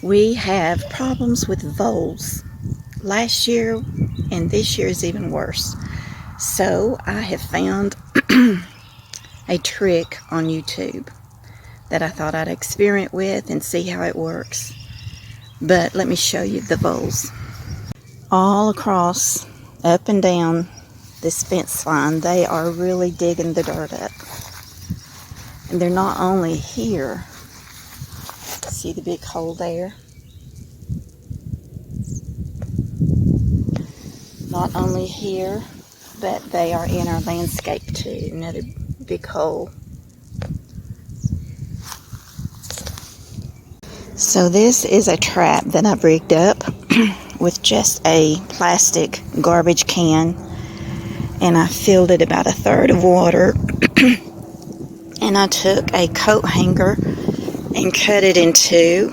We have problems with voles. Last year and this year is even worse. So I have found a trick on YouTube that I thought I'd experiment with and see how it works. But let me show you the voles. All across, up and down this fence line, they are really digging the dirt up. And they're not only here. See the big hole there? Not only here, but they are in our landscape too. Another big hole. So this is a trap that I've rigged up with just a plastic garbage can, and I filled it about 1/3 of water. And I took a coat hanger and cut it in two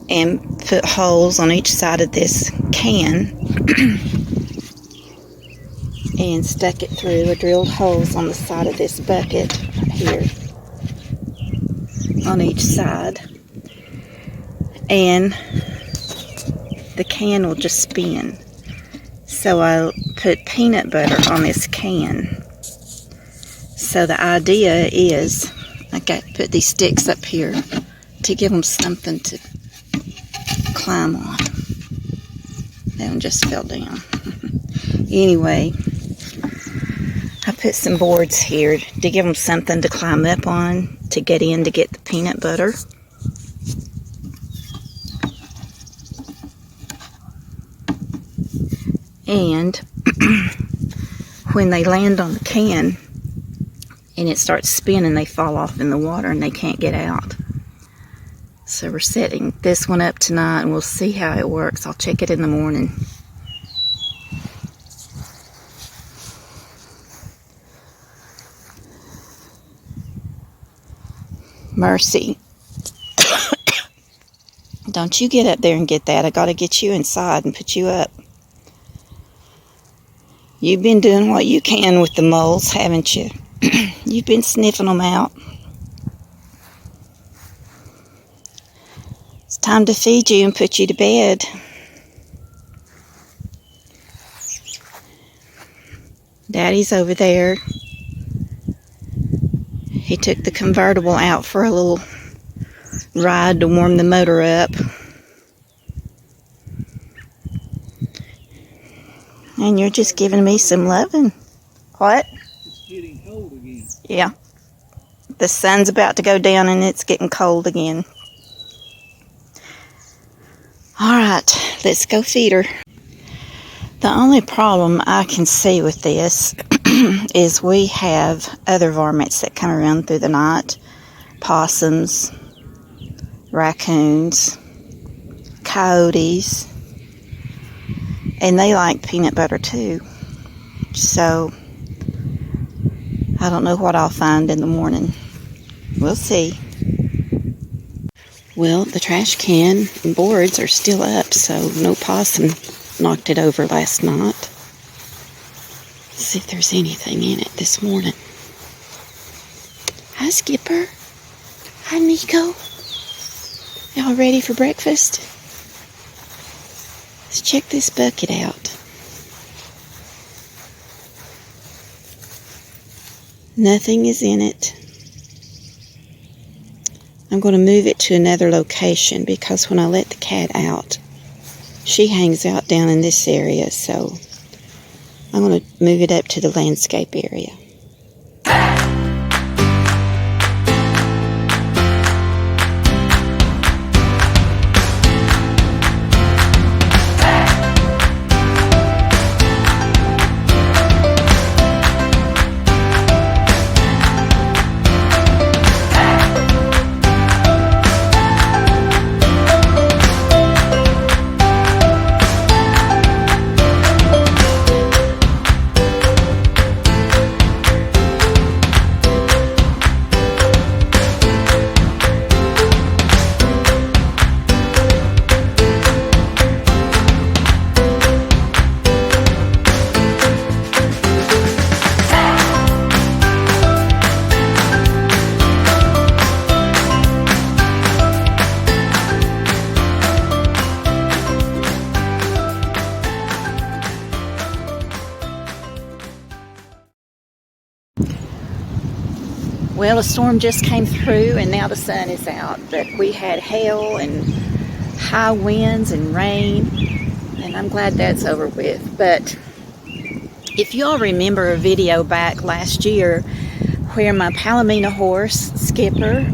and put holes on each side of this can and stuck it through. I drilled holes on the side of this bucket here on each side, and the can will just spin. So I put peanut butter on this can. So the idea is I got to put these sticks up here to give them something to climb on. That one just fell down. Anyway, I put some boards here to give them something to climb up on to get in to get the peanut butter. And when they land on the can and it starts spinning, they fall off in the water and they can't get out. So we're setting this one up tonight and we'll see how it works. I'll check it in the morning. Mercy. Don't you get up there and get that. I got to get you inside and put you up. You've been doing what you can with the moles, haven't you? You've been sniffing them out. It's time to feed you and put you to bed. Daddy's over there. He took the convertible out for a little ride to warm the motor up. And you're just giving me some loving. What? It's getting cold again. Yeah. The sun's about to go down and it's getting cold again. Alright, let's go feed her. The only problem I can see with this is we have other varmints that come around through the night. Possums, raccoons, coyotes. And they like peanut butter too. So, I don't know what I'll find in the morning. We'll see. Well, the trash can and boards are still up, so no possum knocked it over last night. Let's see if there's anything in it this morning. Hi, Skipper. Hi, Nico. Y'all ready for breakfast? Let's check this bucket out. Nothing is in it. I'm going to move it to another location because when I let the cat out, she hangs out down in this area, so I'm going to move it up to the landscape area. Well, a storm just came through and now the sun is out, but we had hail and high winds and rain, and I'm glad that's over with. But if you all remember a video back last year where my Palomino horse, Skipper,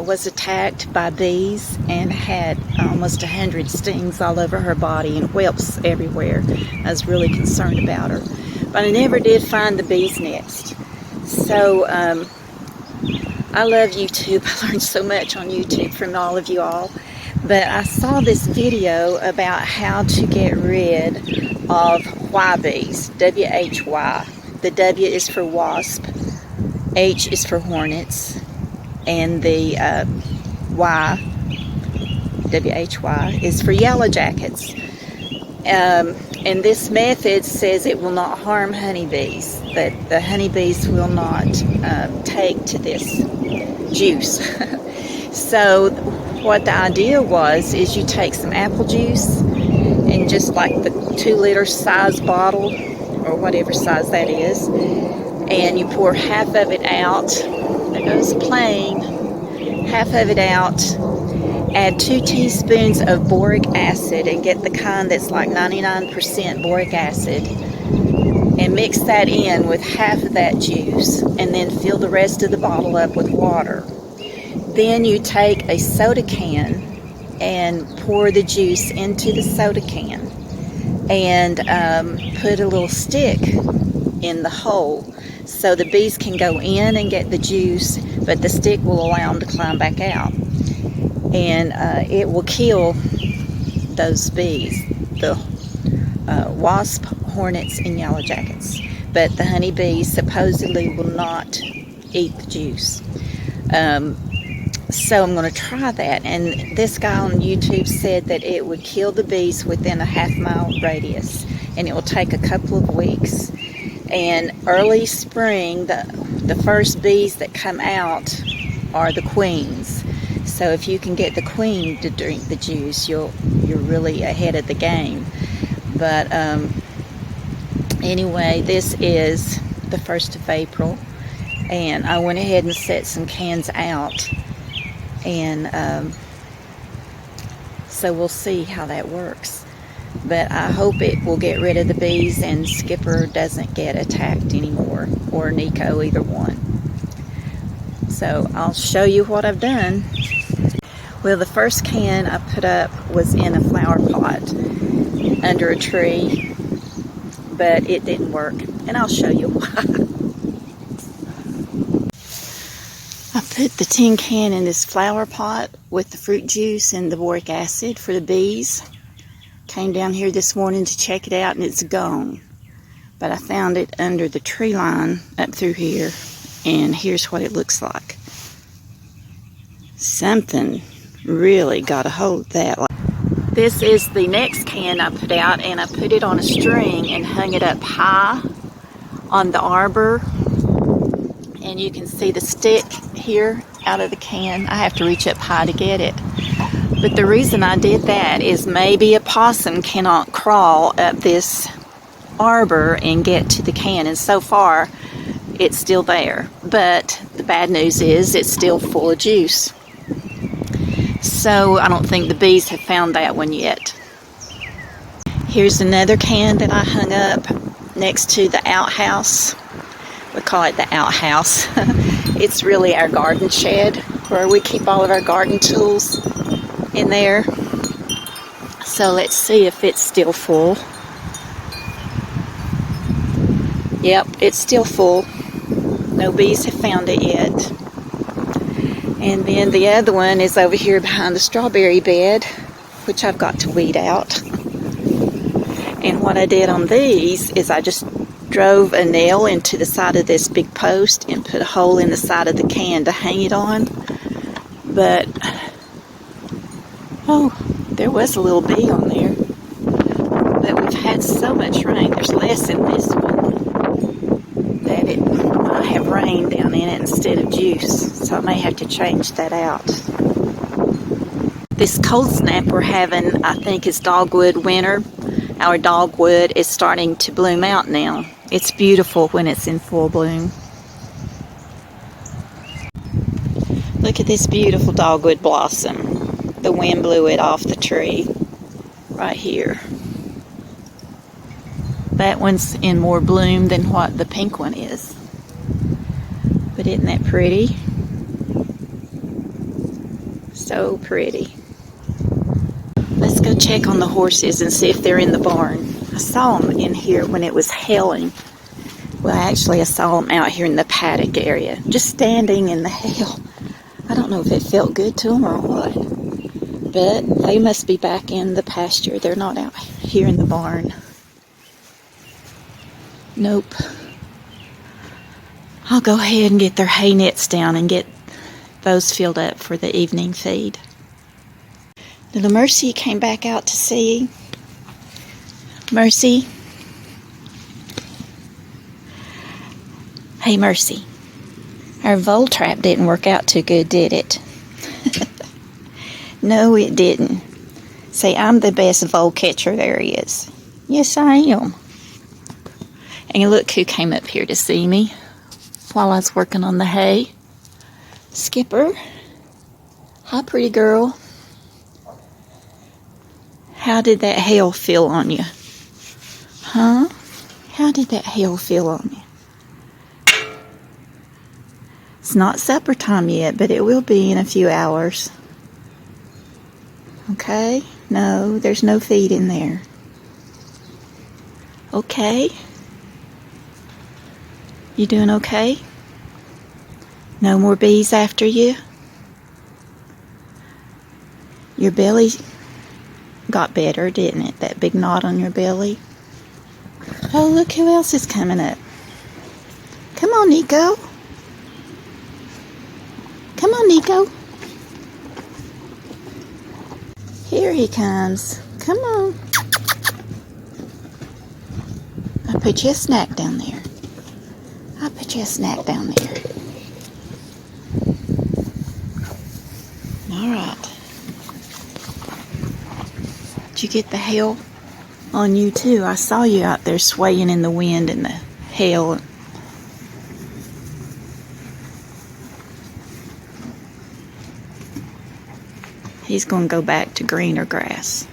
was attacked by bees and had almost 100 stings all over her body and whelps everywhere. I was really concerned about her. But I never did find the bee's nest. So I love YouTube. I learned so much on YouTube from all of you all. But I saw this video about how to get rid of Y bees, W-H-Y. The W is for wasp, H is for hornets, and the Y, W-H-Y, is for yellow jackets. And this method says it will not harm honeybees, that the honeybees will not take to this juice. So what the idea was is you take some apple juice and just like the 2-liter size bottle or whatever size that is, and you pour half of it out. There goes plain. Half of it out. Add 2 teaspoons of boric acid and get the kind that's like 99% boric acid, and mix that in with half of that juice, and then fill the rest of the bottle up with water. Then you take a soda can and pour the juice into the soda can and put a little stick in the hole so the bees can go in and get the juice, but the stick will allow them to climb back out. And it will kill those bees, the wasp, hornets, and yellow jackets. But the honeybees supposedly will not eat the juice. So I'm going to try that. And this guy on YouTube said that it would kill the bees within a half-mile radius. And it will take a couple of weeks. And early spring, the first bees that come out are the queens. So if you can get the queen to drink the juice, you're really ahead of the game. But anyway, this is the 1st of April, and I went ahead and set some cans out, and so we'll see how that works. But I hope it will get rid of the bees and Skipper doesn't get attacked anymore, or Nico, either one. So I'll show you what I've done. Well, the first can I put up was in a flower pot under a tree, but it didn't work, and I'll show you why. I put the tin can in this flower pot with the fruit juice and the boric acid for the bees. Came down here this morning to check it out, and it's gone. But I found it under the tree line up through here, and here's what it looks like. Something really got a hold of that. This is the next can I put out, and I put it on a string and hung it up high on the arbor, and you can see the stick here out of the can. I have to reach up high to get it, but the reason I did that is maybe a possum cannot crawl up this arbor and get to the can, and so far it's still there. But the bad news is it's still full of juice. So I don't think the bees have found that one yet. Here's another can that I hung up next to the outhouse. We call it the outhouse. It's really our garden shed where we keep all of our garden tools in there. So let's see if it's still full. Yep, it's still full. No bees have found it yet. And then the other one is over here behind the strawberry bed, which I've got to weed out. And what I did on these is I just drove a nail into the side of this big post and put a hole in the side of the can to hang it on. But, oh, there was a little bee on there. But we've had so much rain, there's less in this one, that it might have rain down in it instead of juice. So I may have to change that out. This cold snap we're having, I think, is dogwood winter. Our dogwood is starting to bloom out now. It's beautiful when it's in full bloom. Look at this beautiful dogwood blossom. The wind blew it off the tree right here. That one's in more bloom than what the pink one is. But isn't that pretty? So pretty. Let's go check on the horses and see if they're in the barn. I saw them in here when it was hailing. Well, actually, I saw them out here in the paddock area, just standing in the hail. I don't know if it felt good to them or what, but they must be back in the pasture. They're not out here in the barn. Nope. I'll go ahead and get their hay nets down and get those filled up for the evening feed. Little Mercy came back out to see. Mercy. Hey, Mercy. Our vole trap didn't work out too good, did it? No, it didn't. Say, I'm the best vole catcher there is. Yes, I am. And look who came up here to see me while I was working on the hay. Skipper. Hi, pretty girl. How did that hail feel on you? Huh? How did that hail feel on you? It's not supper time yet, but it will be in a few hours. Okay? No, there's no feed in there. Okay? You doing okay? No more bees after you? Your belly got better, didn't it? That big knot on your belly. Oh, look who else is coming up. Come on, Nico. Come on, Nico. Here he comes. Come on. I put you a snack down there. I put you a snack down there. All right. Did you get the hail on you too? I saw you out there swaying in the wind and the hail. He's going to go back to greener grass.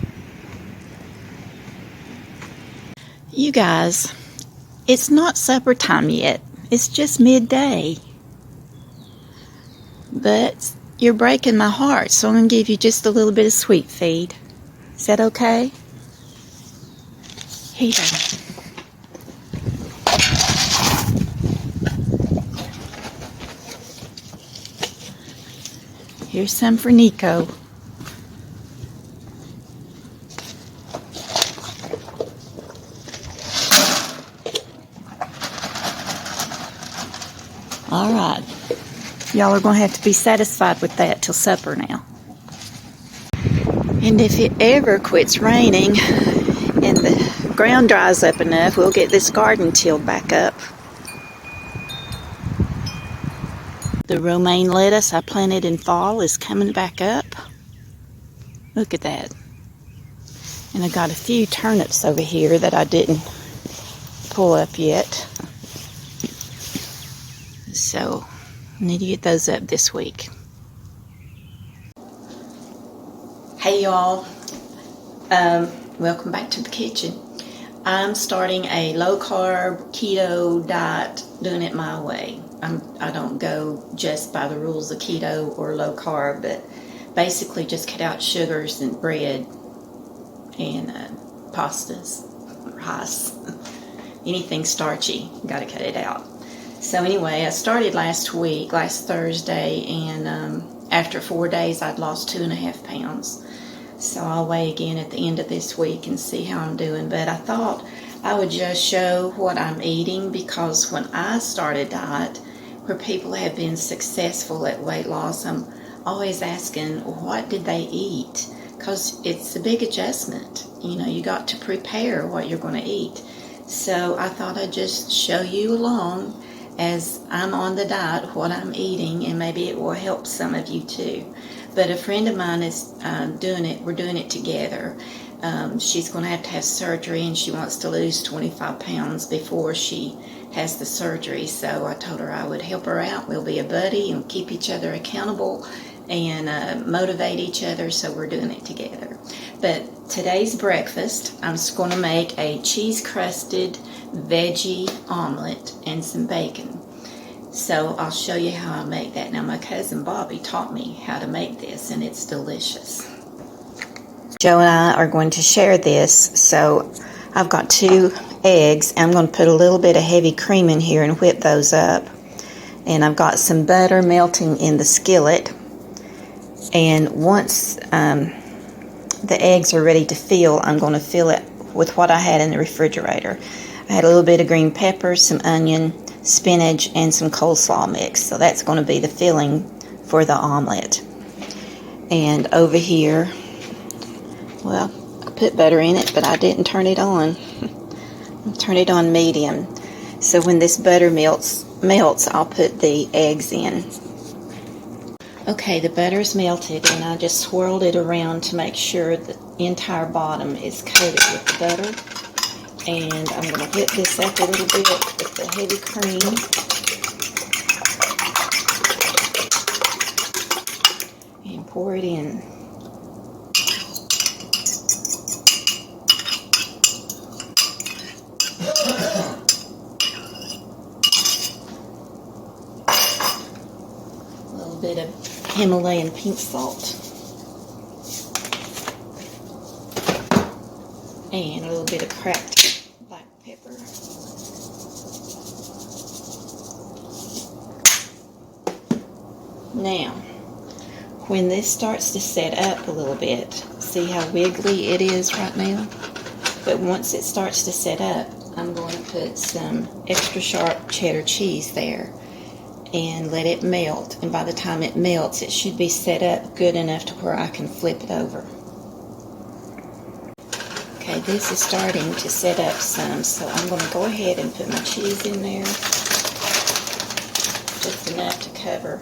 You guys, it's not supper time yet. It's just midday. But you're breaking my heart, so I'm going to give you just a little bit of sweet feed. Is that okay? Here you go. Here's some for Nico. All right. Y'all are going to have to be satisfied with that till supper now. And if it ever quits raining and the ground dries up enough, we'll get this garden tilled back up. The romaine lettuce I planted in fall is coming back up. Look at that. And I got a few turnips over here that I didn't pull up yet. So I need to get those up this week. Hey y'all, welcome back to the kitchen. I'm starting a low carb keto diet, doing it my way. I don't go just by the rules of keto or low carb, but basically just cut out sugars and bread and pastas, rice, anything starchy, got to cut it out. So anyway, I started last Thursday, and after 4 days I'd lost 2.5 pounds. So I'll weigh again at the end of this week and see how I'm doing. But I thought I would just show what I'm eating, because when I started diet, where people have been successful at weight loss, I'm always asking, what did they eat? Because it's a big adjustment. You know, you got to prepare what you're going to eat. So I thought I'd just show you along as I'm on the diet what I'm eating, and maybe it will help some of you too. But a friend of mine is doing it. We're doing it together. She's going to have surgery, and she wants to lose 25 pounds before she has the surgery. So I told her I would help her out. We'll be a buddy and keep each other accountable and motivate each other, so we're doing it together. But today's breakfast, I'm just going to make a cheese-crusted veggie omelet and some bacon. So I'll show you how I make that. Now, my cousin Bobby taught me how to make this, and it's delicious. Joe and I are going to share this. So I've got 2 eggs. I'm going to put a little bit of heavy cream in here and whip those up. And I've got some butter melting in the skillet. And once the eggs are ready to fill, I'm going to fill it with what I had in the refrigerator. I had a little bit of green pepper, some onion, spinach, and some coleslaw mix. So that's going to be the filling for the omelet. And over here, well, I put butter in it, but I didn't turn it on. Turn it on medium. So when this butter melts, I'll put the eggs in. Okay, the butter's melted, and I just swirled it around to make sure the entire bottom is coated with the butter. And I'm going to whip this up a little bit with the heavy cream. And pour it in. A little bit of Himalayan pink salt. And a little bit of cracked black pepper. Now, when this starts to set up a little bit, see how wiggly it is right now? But once it starts to set up, I'm going to put some extra sharp cheddar cheese there and let it melt. And by the time it melts, it should be set up good enough to where I can flip it over. Okay, this is starting to set up some, so I'm going to go ahead and put my cheese in there. Just enough to cover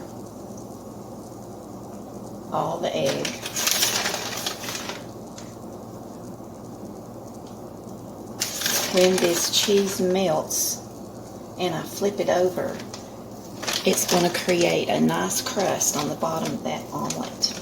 all the egg. When this cheese melts and I flip it over, it's going to create a nice crust on the bottom of that omelet.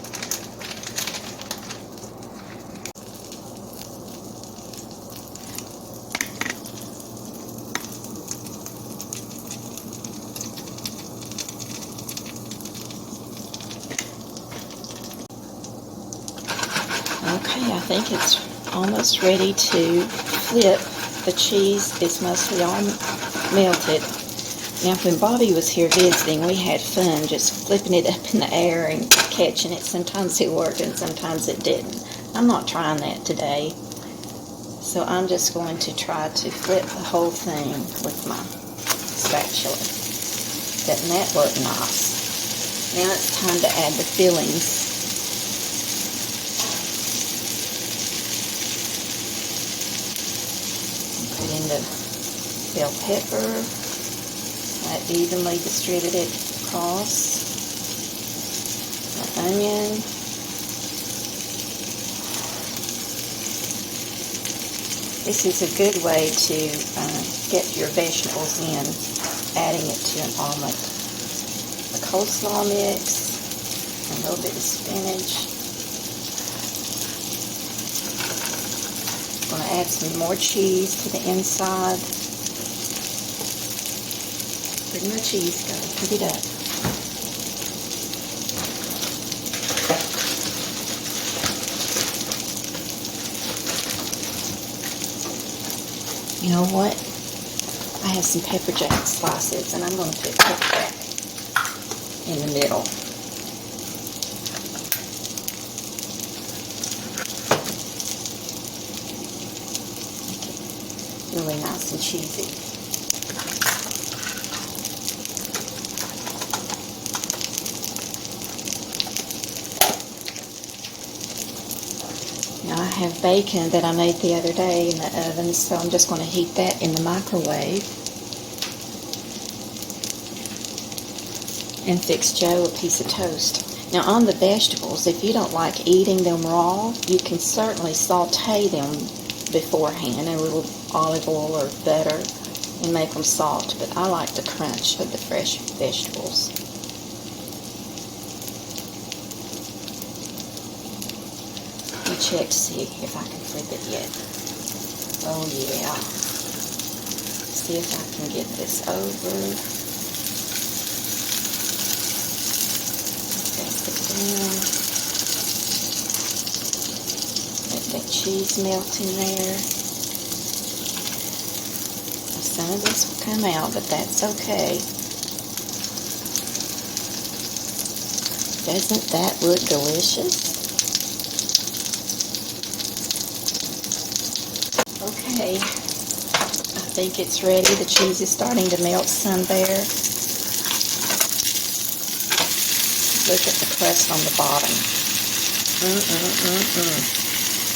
Okay, I think it's almost ready to flip. The cheese is mostly all melted. Now, when Bobby was here visiting, we had fun just flipping it up in the air and catching it. Sometimes it worked and sometimes it didn't. I'm not trying that today. So I'm just going to try to flip the whole thing with my spatula. Doesn't that look nice? Now it's time to add the fillings. Put in the bell pepper. Evenly distributed across the onion. This is a good way to get your vegetables in, adding it to an omelet. The coleslaw mix, a little bit of spinach. I'm going to add some more cheese to the inside. Where'd my cheese go? Put it up. You know what? I have some pepper jack slices, and I'm going to put pepper jack in the middle. Make it really nice and cheesy. Now I have bacon that I made the other day in the oven, so I'm just going to heat that in the microwave and fix Joe a piece of toast. Now on the vegetables, if you don't like eating them raw, you can certainly saute them beforehand in a little olive oil or butter and make them soft, but I like the crunch of the fresh vegetables. Let me check to see if I can flip it yet. Oh yeah. See if I can get this over. Press it down. Let that cheese melt in there. Some of this will come out, but that's okay. Doesn't that look delicious? Okay, I think it's ready. The cheese is starting to melt some there. Look at the crust on the bottom.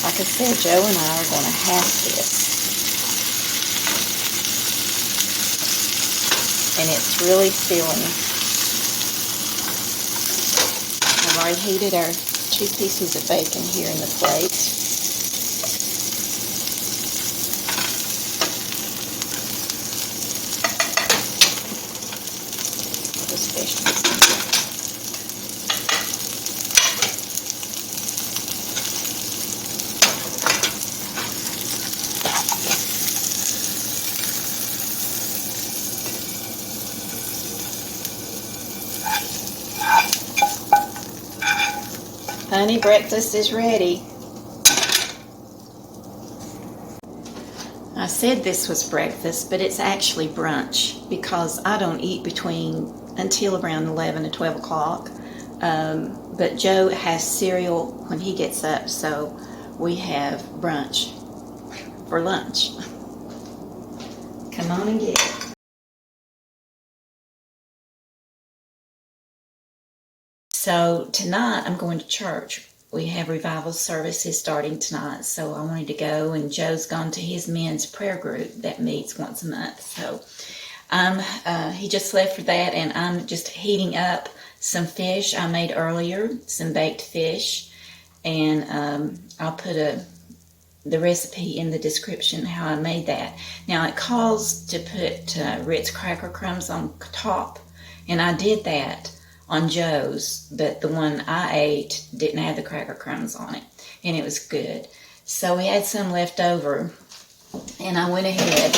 Like I said, Joe and I are going to have this. And it's really filling. I've already heated our 2 pieces of bacon here in the plate. Those vegetables in here. Honey, breakfast is ready. I said this was breakfast, but it's actually brunch because I don't eat until around 11 to 12 o'clock. But Joe has cereal when he gets up, so we have brunch for lunch. Come on and get it. So tonight I'm going to church. We have revival services starting tonight, so I wanted to go, and Joe's gone to his men's prayer group that meets once a month. So he just left for that, and I'm just heating up some fish I made earlier, some baked fish, and I'll put the recipe in the description how I made that. Now it calls to put Ritz cracker crumbs on top, and I did that on Joe's, but the one I ate didn't have the cracker crumbs on it, and it was good. So we had some left over, and I went ahead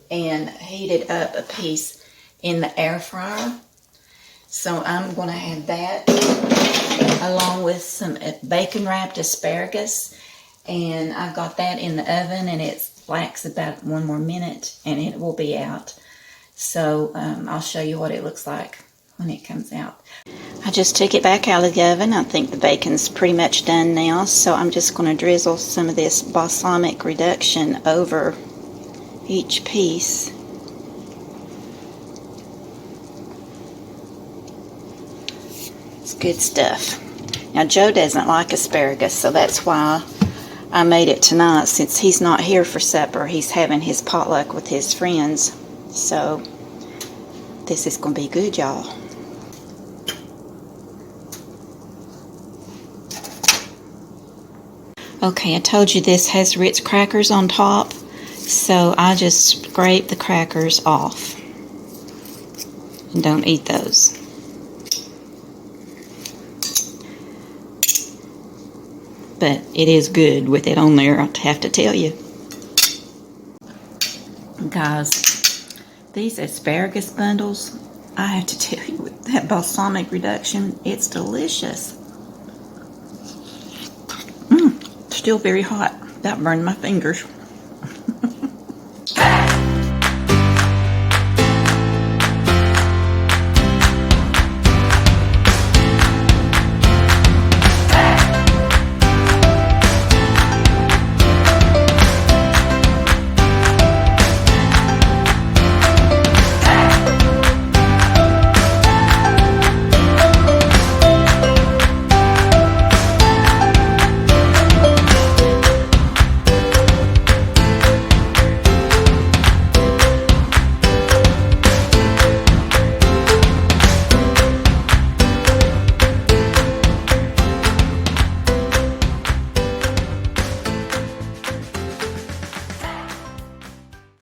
and heated up a piece in the air fryer. So I'm going to have that along with some bacon wrapped asparagus, and I've got that in the oven, and it blacks about 1 more minute and it will be out. So I'll show you what it looks like when it comes out. I just took it back out of the oven. I think the bacon's pretty much done now, so I'm just going to drizzle some of this balsamic reduction over each piece. It's good stuff. Now Joe doesn't like asparagus, so that's why I made it tonight. Since he's not here for supper, he's having his potluck with his friends, so this is going to be good, y'all. Okay, I told you this has Ritz crackers on top, so I just scrape the crackers off. And don't eat those. But it is good with it on there, I have to tell you. Guys, these asparagus bundles, I have to tell you, with that balsamic reduction, it's delicious. Still very hot. That burned my fingers.